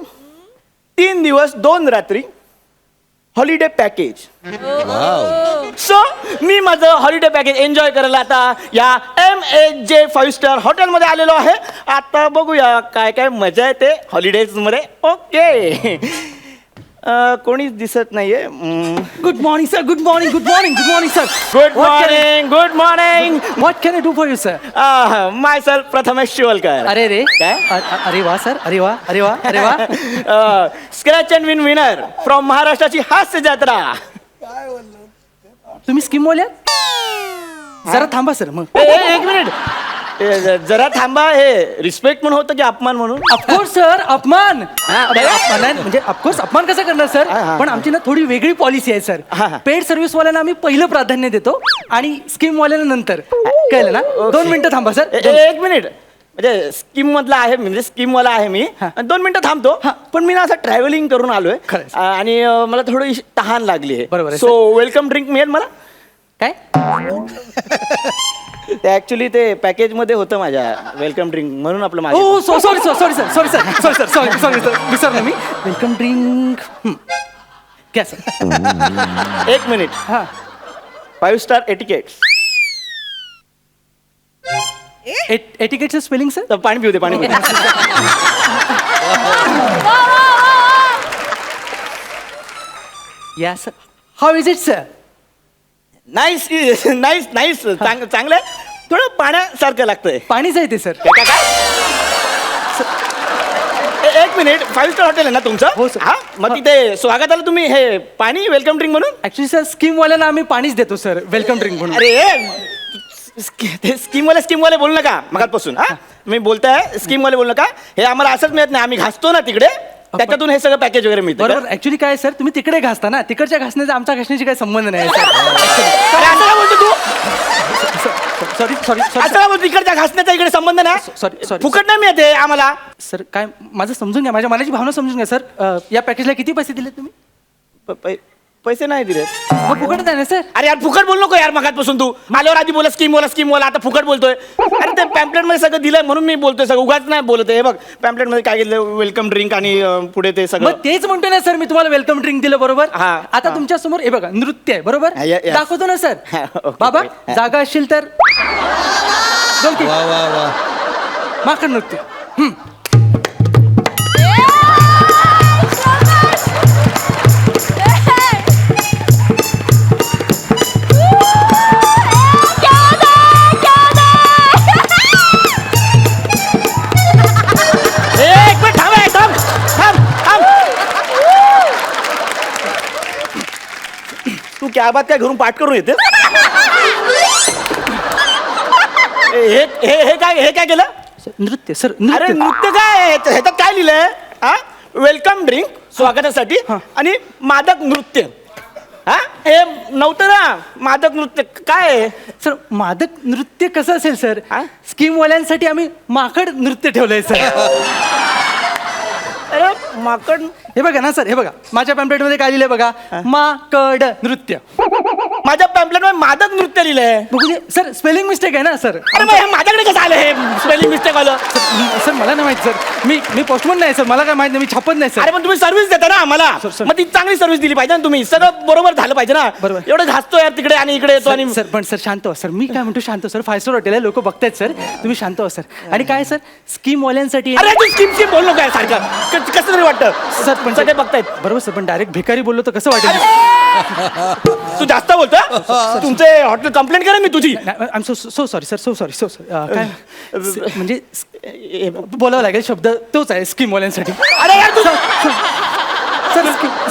3 दिवस 2 रात्री हॉलिडे पॅकेज. सो मी माझं हॉलिडे पॅकेज एन्जॉय करायला आता या MAJ 5 स्टार हॉटेलमध्ये आलेलो आहे. आता बघूया काय काय मजा येते हॉलिडेज मध्ये. ओके, कोणीच दिसत नाहीये. Good morning sir. Good morning. Good morning. Good morning sir. Good morning. Good morning. What can I do for you sir? My self Prathamesh Shivalkar. अरे रे काय? अरे वा सर. अरे वा. अरे वा. अरे वा. Scratch and win winner from महाराष्ट्राची हास्य जत्रा. तुम्ही स्कीम बोल्या? जरा थांबा सर. मग एक मिनिट, जरा थांबा. हे रिस्पेक्ट म्हणून होतं की अपमान म्हणून? ऑफकोर्स सर, अपमान. म्हणजे ऑफकोर्स अपमान कसं करणार सर? पण आमची ना थोडी वेगळी पॉलिसी आहे सर. पेड सर्व्हिस वाल्यांना आम्ही पहिलं प्राधान्य देतो आणि स्कीम वाल्यांना नंतर. कळलं ना? 2 मिनिटं थांबा सर. एक मिनिट, म्हणजे स्कीम मधला आहे, म्हणजे स्कीम वाला आहे मी. 2 मिनिटं थांबतो. पण मी ना असं ट्रॅव्हलिंग करून आलोय आणि मला थोडी तहान लागली आहे. बरोबर. सो वेलकम ड्रिंक मिळेल मला? काय? ते ऍक्च्युली ते पॅकेज मध्ये होतं माझ्या वेलकम ड्रिंक म्हणून आपलं माझं. Oh sorry sir. Sorry sir. Sorry sir. Sorry sir. Sorry sorry sir. विसरलो मी. वेलकम ड्रिंक क्या सर? 1 मिनिट. 5 star etiquette. एटिकेटचं स्पेलिंग सर? पाणी पिऊ दे, पाणी पिऊ दे. या sir. How is it sir? Nice nice nice. चांगलं आहे. थोडं पाण्यासारखं लागतंय. पाणीच आहे ते सर. एक मिनिट, 5 स्टार हॉटेल आहे ना तुमचं? हो सर. हा, मग तिथे स्वागताला तुम्ही हे पाणी वेलकम ड्रिंक म्हणून? ऍक्च्युली सर स्कीम वाल्यांना आम्ही पाणीच देतो सर वेलकम ड्रिंक म्हणून. अरे ते स्कीम वाले बोलू नका मगातपासून. हा, मी बोलताय स्कीम वाले बोललो का हे आम्हाला असंच मिळत नाही, आम्ही घासतो ना तिकडे त्याच्यातून हे सगळं पॅकेज वगैरे मिळतं बरोबर. ऍक्च्युली काय सर, तुम्ही तिकडे घासता ना, तिकडच्या घासण्याचा आमच्या घासण्याशी काही संबंध नाही सर. अरे असं काय बोलतो तू? सॉरी सॉरी असं काय बोलतो? इकडच्या घासण्याचा इकडे संबंध नाही, सॉरी फुकट नाही मिळते आम्हाला. सर. काय माझं समजून घ्या, माझ्या मनाची भावना समजून घ्या सर. या पॅकेजला किती पैसे दिले तुम्ही? पैसे नाही दिले. मग फुकट आहे ना सर. अरे यार फुकट बोल नको यार, मगातपासून तू आल्यावर आधी बोला स्कीम वाला, आता फुकट बोलतोय. अरे ते पॅम्पलेट मध्ये सगळं दिलंय म्हणून मी बोलतोय, सगळं उगाच नाही बोलत. हे बघ पॅम्पलेट मध्ये काय दिलं, वेलकम ड्रिंक आणि पुढे ते सगळं. मग तेच म्हणतो ना सर, मी तुम्हाला वेलकम ड्रिंक दिलं बरोबर. हा, आता हा. तुमच्या समोर हे बघा नृत्य आहे बरोबर, yes. दाखवतो ना सर. हा, okay, बाबा okay. जागा असशील तर दोन तीन. वा वा वा. माकड नृत्य. एक मिनिट थांब. तू क्या बात काय घरून पाठ करून येते? हे काय केलं? नृत्य सर, अरे नृत्य. नृत्य काय ह्याच्यात काय लिहिलंय? हा, वेलकम ड्रिंक स्वागतासाठी आणि मादक नृत्य. हा, हे नव्हतं ना मादक नृत्य. काय आहे? सर मादक नृत्य कसं असेल सर? हा? स्कीम वाल्यांसाठी आम्ही माकड नृत्य ठेवलंय सर. अरे माकड. हे बघा ना सर, हे बघा माझ्या पॅम्पलेट मध्ये काय लिहिलंय बघा, माकड नृत्य. माझ्या पॅम्पलेट मध्ये मादक नृत्य लिहिलंय. बघू दे सर, स्पेलिंग मिस्टेक आहे ना सर. अरे मग हे माझ्याकडे कसं आलं हे स्पेलिंग मिस्टेक आलं? सर मला नाही माहित सर, मी पोस्टमन नाही सर, मला काय माहित नाही, मी छापत नाही सर. अरे पण तुम्ही सर्व्हिस देता ना आम्हाला, सर. मग ती चांगली सर्व्हिस दिली पाहिजे ना तुम्ही. सगळं बरोबर झालं पाहिजे ना. बरोबर. एवढं घासतो यार तिकडे आणि इकडे येतो आणि सर पण सर शांत व्हा सर, मी काय म्हणतो शांत सर, 5 स्टार हॉटेल आहे, लोक बघतायत सर, तुम्ही शांत व्हा सर. आणि काय सर, स्कीम वाल्यांसाठी अरे तू स्कीम बोल नको यार सारखं, कसं तरी वाटतं. सर पण सगळे बघतायत. बरोबर सर, पण डायरेक्ट भिकारी बोललो तर कसं वाटेल? तू जास्त बोलतो. तुमचे हॉटेल कंप्लेंट करेन मी तुझी. I am so sorry sir, so sorry काय म्हणजे बोलावं लागेल शब्द तोच आहे स्कीम वाल्यांसाठी. अरे यार तू सर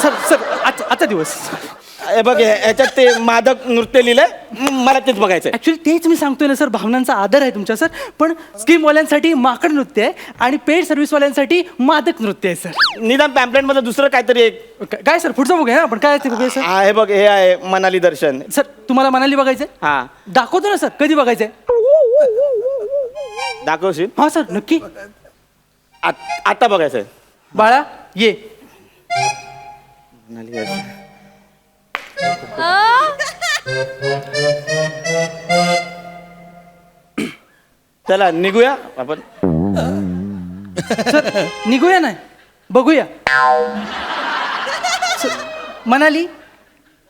सर सर आजचा दिवस. हे बघ याच्यात ते मादक नृत्य लिहिलंय, मला तेच बघायचंय. ऍक्च्युली तेच मी सांगतोय ना सर, भावनांचा आदर आहे तुमच्या सर, पण स्कीम वाल्यांसाठी माकड नृत्य आहे आणि पेड सर्व्हिस वाल्यांसाठी मादक नृत्य आहे सर. निदान पॅम्पलेट मध्ये दुसरं काहीतरी एक. काय सर पुढचं बघूया ना आपण, काय ते बघूया सर. हे बघ हे आहे मनाली दर्शन. सर तुम्हाला मनाली बघायचंय? हा दाखवतो ना सर, कधी बघायचंय? दाखवशील? हा सर नक्की. आता बघायचंय. बाळा ये. मनाली दर्शन. चला निघूया आपण. सर निघूया नाही, बघूया. सर, मनाली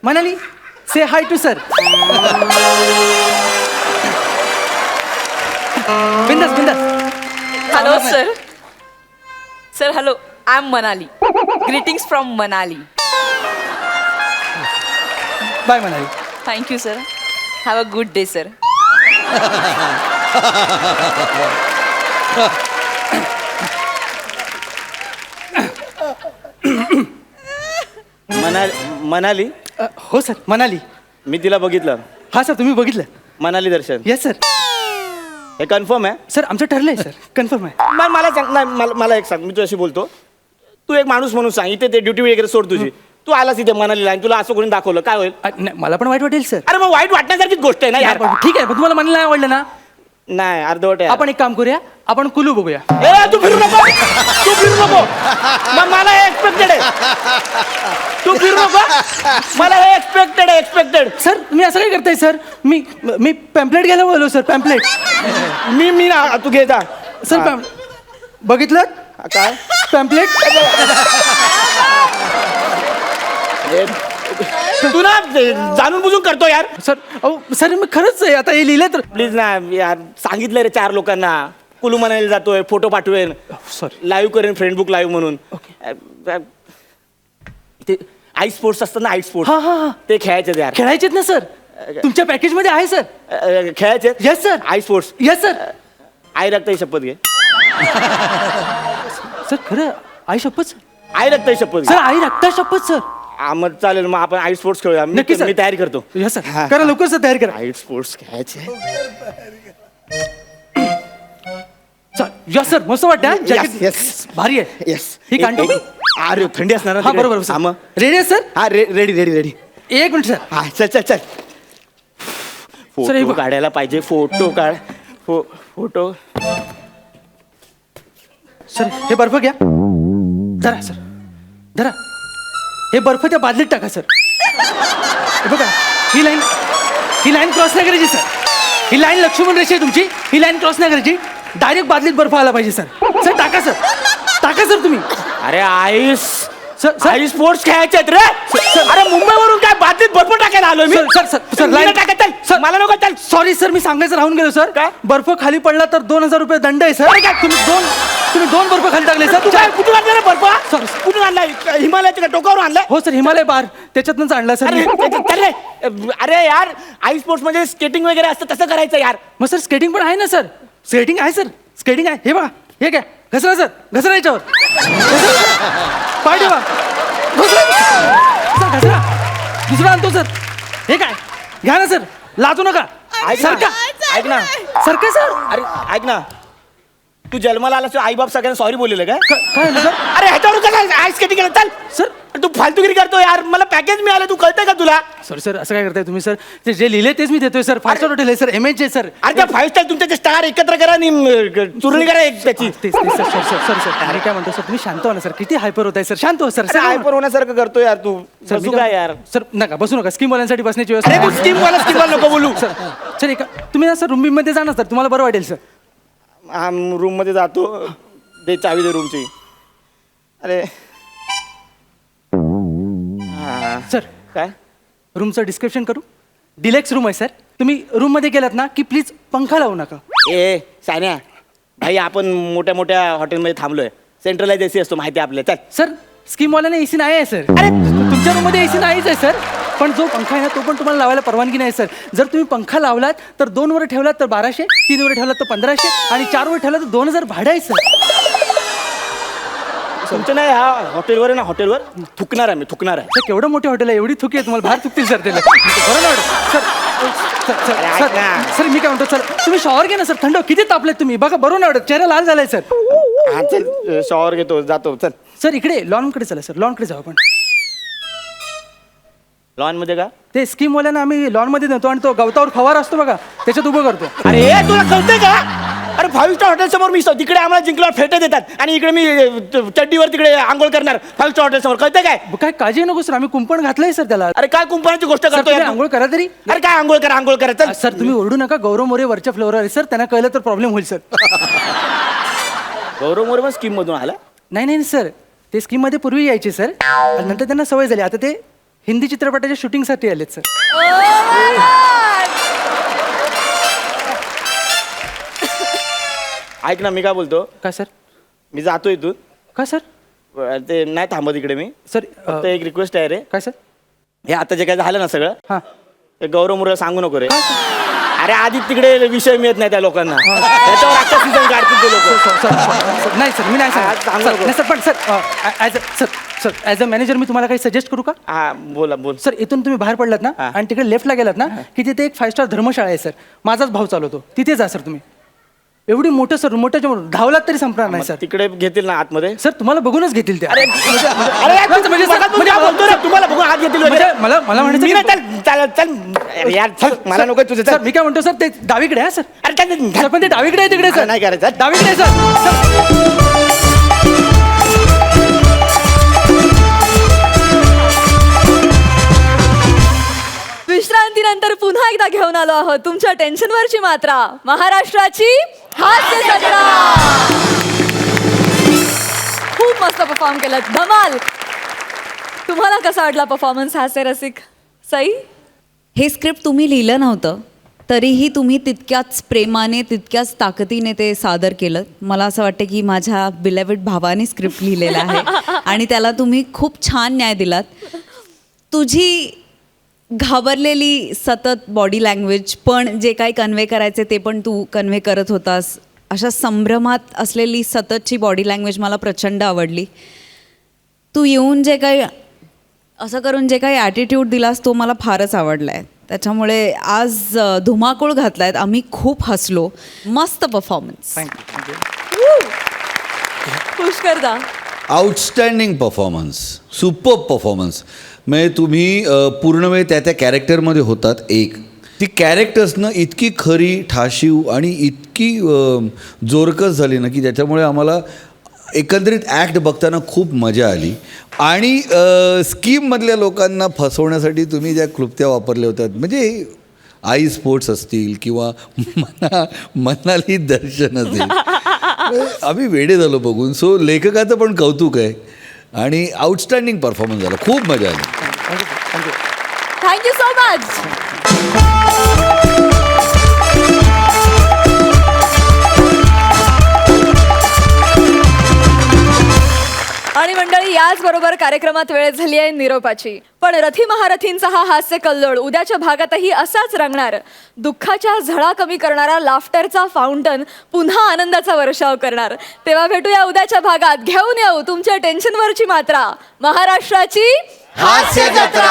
मनाली से हाय टू सर. बिंदास बिंदास. Hello sir. Sir hello, I am Manali. Greetings from Manali. Bye Manali. Thank you sir. Have a good day sir. Manali. हो सर मनाली. मी तिला बघितलं. हा सर तुम्ही बघितलं? मनाली दर्शन. Yes sir. हे कन्फर्म आहे? सर आमचं ठरलंय सर, कन्फर्म आहे. नाही मला सांग, नाही मला एक सांग, मी तुझ्याशी बोलतो. तू एक माणूस म्हणून सांग, इथे ते ड्युटी वगैरे सोड तुझी. तू आलास इथे मनालीला आणि तुला असं कोणी दाखवलं, काय होईल? नाही मला पण वाईट वाटेल सर. अरे मग वाईट वाटण्यासारखीच गोष्ट आहे ना यार. ठीक आहे, पण तुम्हाला मनाली नाही आवडलं ना? नाही अर्धवट आहे. आपण एक काम करूया, आपण कुलू बघूया. तू फिरू नको, तू फिरू नको. मग मला हे एक्सपेक्टेड आहे. तू फिरू नको, मला हे एक्सपेक्टेड. सर तुम्ही असं काय करताय सर? मी पॅम्पलेट घ्यायला बोललो सर, पॅम्पलेट. मी ना तू घे जा सर. बघितलं काय पॅम्पलेट? तू ना जाणून बुजून करतो यार. सर अहो सर मी खरंच आहे, आता हे लिहिलं तर प्लीज ना यार. सांगितलं रे 4 लोकांना. कुलू मनाली जातोय, फोटो पाठवेन, सॉरी लाईव्ह करेन, फ्रेंडबुक लाईव्ह म्हणून. ते आईस स्पोर्ट्स असतात ना, आईस स्पोर्ट्स, हा ते खेळायचे यार. खेळायचेत ना सर? तुमच्या पॅकेज मध्ये आहे सर. खेळायचे. Yes sir. Ice sports. Yes sir. आई रक्ताई शपथ घे. सर खरं आई शपथ? आई रक्ताई शपथ सर आई रक्ता शपथ सर. मग चालेल, मग आपण आईस स्पोर्ट्स खेळूया. नक्की सर. मी तयारी करतो. येस सर, करा लवकर सर, तयारी करा. आईस स्पोर्ट्स खेळायचे. यस सर मस्त वाटतं Yes, जॅकेट yes. भारी आहे येस ही कांटो अरे थंडी असणार ना हा तिकडे. बरोबर हा मग रेडी आहे सर हा रेडी रेडी रेडी एक मिनिट सर हा चल चल चल सर, हे फोटो बघ. काढायला पाहिजे फोटो काढ फोटो सर हे बर्फ घ्या धरा सर धरा हे बर्फ त्या बादलीत टाका सर हे बघा ही लाईन क्रॉस नाही करायची सर ही लाईन लक्ष्मण रेषा आहे तुमची ही लाईन क्रॉस नाही करायची डायरेक्ट बादलीत बर्फ आला पाहिजे सर सर टाका सर तुम्ही अरे आईस सर आई स्पोर्ट्स खेळायचे आहेत रे अरे मुंबईवरून काय बादलीत बर्फ टाकायला आलो मी सर line टाकत चल सर मला नको चल सॉरी सर मी सांगायचं राहून गेलो सर काय? बर्फ खाली पडला तर 2000 रुपये दंड आहे सर तुम्ही दोन बर्फ खाली टाकले सर तू काय कुठून आणला रे बर्फ सर. कुठून आणलाय हिमालयाच्या का टोकावरून आणलाय हो सर हिमालय बार त्याच्यातनंच आणला सर अरे चल रे. अरे यार आई स्पोर्ट्स म्हणजे स्केटिंग वगैरे असतं तसं करायचं यार मग सर स्केटिंग पण आहे ना सर स्केटिंग आहे सर स्केटिंग आहे हे बघा हे काय घसरा सर घसरा याच्यावर पाय ठेवा सर घसरा दुसरा आणतो सर हे काय घ्या ना सर लाजू नका ऐक सर ना का ऐक ना सर काय सर अरे ऐक ना तू जन्माला आलास आई बाप सगळ्यांना सॉरी बोललेलं काय काय झालं सर अरे ह्याच्यावर कसं आईस स्केटिंग केलं चल सर तू फालतूगिरी करतो यार मला पॅकेज मिळालं तू कळतंय का तुला सर असं काय करताय तुम्ही सर ते जे लिहिले तेच मी देतोय सर फाय स्टार हॉटेल आहे सर MH आहे सर अरे त्या 5 स्टार तुमचे स्टार एकत्र करा आणि चुरणी करा एक त्याची तेच सर मी काय म्हणतो सर तुम्ही शांत व्हा ना सर किती हायपर होत आहे सर शांत हो सर हायपर होण्यासारखं करतो यार तू सर बसू काय यार सर नका बसू नका स्कीम वाल्यांसाठी बसण्याची अरे तू व्यवस्था स्कीम वाला नको बोलू सर सर एका तुम्ही ना सर रूम मध्ये जा ना सर तुम्हाला बरं वाटेल सर रूम मध्ये जातो दे चावी दे रूमची अरे हा. सर काय रूमचं डिस्क्रिप्शन करू डिलेक्स रूम आहे सर तुम्ही रूम मध्ये गेलात ना की प्लीज पंखा लावू नका ए सान्या भाई आपण मोठ्या मोठ्या हॉटेलमध्ये थांबलोय सेंट्रलाइज एसी असतो माहिती आहे आपल्याला चल सर स्कीम वाल्याने एसी नाही आहे सर अरे तुमच्या रूम मध्ये एसी नाहीच आहे सर पण जो पंखा आहे ना तो पण तुम्हाला लावायला परवानगी नाही सर जर तुम्ही पंखा लावलात तर 2 वर ठेवलात तर 1200 3 वर ठेवलात तर 1500 आणि 4 वर ठेवलात तर 2000 भाडं आहे सर तुमचं नाही ह्या हॉटेलवर आहे ना हॉटेलवर थुकणार आहे मी थुकणार आहे सर केवढं मोठं हॉटेल आहे एवढी थुकी आहे तुम्हाला बाहेर थुकतील सर त्याला बरं ना सर अरे ऐक ना. सर मी काय म्हणतो सर तुम्ही शॉवर घ्या ना सर थंड किती तापलेत तुम्ही बघा बरोबर ना चेहरा लाल झालाय सर हा चल शॉवर घेतो जातो चल सर इकडे लॉनकडे चला सर लॉनकडे जाऊ आपण लॉन मध्ये का ते स्कीम वाल्यांना आम्ही लॉन मध्ये नेतो आणि तो गवतावर फवार असतो बघा त्याच्यात उभं करतो अरे तुला कळतंय का अरे 5 स्टार हॉटेल समोर मी तिकडे आम्हाला जिंकल्यावर फेटे देतात आणि इकडे मी चड्डीवर तिकडे आंघोळ करणार 5 स्टार हॉटेल समोर कळतंय काय काय काळजी नको सर आम्ही कुंपण घातलंय सर त्याला अरे काय कुंपणाची गोष्ट सर, करतोय तुम्ही यार तू? आंघोळ करा तरी अरे काय आंघोळ करा चल सर तुम्ही ओरडू नका गौरव मोरे वरच्या फ्लोअर सर त्यांना कळलं तर प्रॉब्लेम होईल सर गौरव मोरे पण स्कीम मधून आला नाही सर ते स्कीम मध्ये पूर्वी यायचे सर आणि नंतर त्यांना सवय झाली आता ते हिंदी चित्रपटाच्या शूटिंगसाठी आलेत सर ऐक ना मी काय बोलतो काय सर मी जातो इथून काय सर ते नाही थांबत इकडे मी सर फक्त एक रिक्वेस्ट आहे रे काय सर हे आता जे काय झालं ना सगळं हां ते गौरव मुरे सांगू नको रे अरे आधी तिकडे विषय मिळत नाही त्या लोकांना त्याच्यावर आता सीझन काढतील ते लोक नाही सर मी नाही आज सांगू सांगणार नको. नाही सर पण सर ॲज अ मॅनेजर मी तुम्हाला काही सजेस्ट करू का हा बोला बोल सर इथून तुम्ही बाहेर पडलात ना हा. आणि तिकडे लेफ्टला गेलात ना की तिथे एक 5 स्टार धर्मशाळा आहे सर माझाच भाव चालवतो तिथे जा सर तुम्ही एवढी मोठं सर मोठ्याच्या मोठं धावलात तरी संपणार नाही सर तिकडे घेतील ना आतमध्ये सर तुम्हाला बघूनच घेतील ते अरे यार, म्हणजे सर, म्हणजे बोलतो रे, तुम्हाला बघून हात घेतील वगैरे. म्हणजे मला म्हणायचं मी की- नाही, चल अरे यार चल मला नको तुझं सर चल मी काय म्हणतो सर ते डावीकडे आहे सर अरे चल, सर पण ते डावीकडे आहे तिकडे मला सर नाही करायचं. डावीकडे आहे, सर विश्रांतीनंतर पुन्हा एकदा घेऊन आलो आहोत तुमच्या टेन्शनवरची मात्रा महाराष्ट्राची हास्य जत्रा खूप मस्त परफॉर्म केलं धमाल तुम्हाला कसा वाटला परफॉर्मन्स हास्य रसिक सई हे स्क्रिप्ट तुम्ही लिहिलं नव्हतं तरीही तुम्ही तितक्याच प्रेमाने तितक्याच ताकदीने ते सादर केलं मला असं वाटतं की माझ्या बिलेव्हेड भावाने स्क्रिप्ट लिहिलेला आहे आणि त्याला तुम्ही खूप छान न्याय दिलात तुझी घाबरलेली सतत बॉडी लँग्वेज पण जे काही कन्वे करायचे ते पण तू कन्वे करत होतास अशा संभ्रमात असलेली सततची बॉडी लँग्वेज मला प्रचंड आवडली तू येऊन जे काही असं करून जे काही ॲटिट्यूड दिलास तो मला फारच आवडला आहे त्याच्यामुळे आज धुमाकूळ घातला आहेत आम्ही खूप हसलो मस्त परफॉर्मन्स थँक्यू पुष्करदा. Outstanding performance, super performance. म्हणजे तुम्ही पूर्ण वेळ त्या कॅरेक्टरमध्ये होतात. एक ती कॅरेक्टर्सनं इतकी खरी, ठाशीव आणि इतकी जोरकस झाली ना की त्याच्यामुळे आम्हाला एकंदरीत ॲक्ट बघताना खूप मजा आली. आणि स्कीममधल्या लोकांना फसवण्यासाठी तुम्ही ज्या क्लुप्त्या वापरल्या होत्या, म्हणजे आई स्पोर्ट्स असतील किंवा मनाली दर्शन असेल, आम्ही वेडे झालो बघून. सो लेखकाचं पण कौतुक आहे आणि आउटस्टँडिंग परफॉर्मन्स झाला, खूप मजा आली. Thank you so much. आणि मंडळी, याचबरोबर कार्यक्रमात वेळ झाली आहे निरोपाची. पण रथी महारथींचा हा हास्य कल्लोळ उद्याच्या भागातही असाच रंगणार. दुःखाच्या झळा कमी करणारा लाफ्टरचा फाउंटन पुन्हा आनंदाचा वर्षाव करणार. तेव्हा भेटूया उद्याच्या भागात. घेऊन येऊ तुमच्या टेन्शनवरची मात्रा, महाराष्ट्राची हास्य जत्रा.